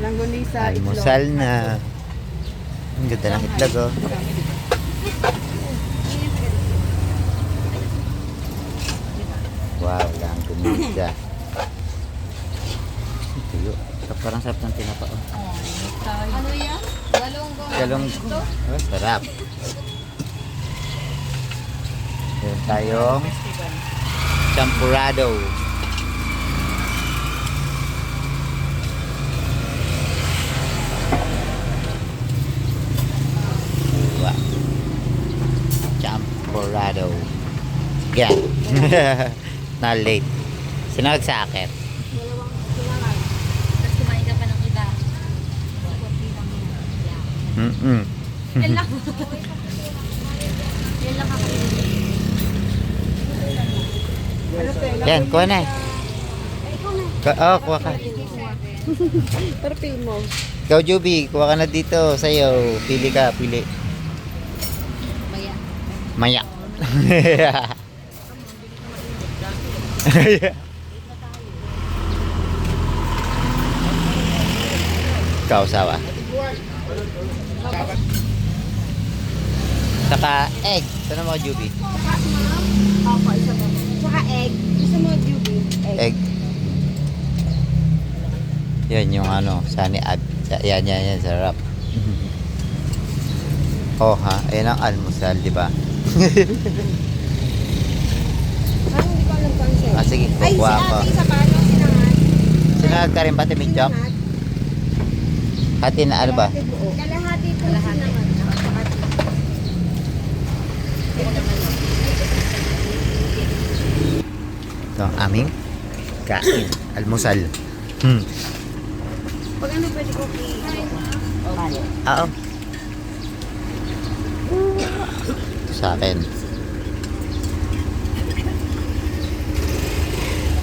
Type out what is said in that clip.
Langgonisa, Almusal na. Ang ganda ng itlog, oh. Wow, langgonisa. Tuyo. Parang sarap ng tinapa, oh. Ano yan? Galong. Oh, sarap. Meron tayong champurado. Wow. Champurado. Yeah. Na late. Sino nagsakit? Tapos kumain ka pa ng iba. Mm-mm. Yan lang. Yan lang kakainin. Yan, kuha na. Oh, kuha ka. Pero feel mo. Ikaw, Juby, kuha ka na dito. Sa'yo. Pili ka, pili. Maya. Maya. Ikaw, sawa. Saka egg. Saan mo, Juby? Opo, isa mo. Saka egg. Gusto mo, Juby? Egg. Yan yung ano, sani ad. Yan, sarap. Oh ha, ayan ang almusal, di ba? Parang hindi ko alam kung sa'yo. Sige, Ay, si kukuha ako. ate, isa pa. Ano, sinangad? Sinagad ka rin ba, Timidjok? Hati na ano ba? Kalahati buo. Kalahati po sinangad. Ito ang aming kain. Almusal. Pag ano pwede ko Oo. Ito sa akin.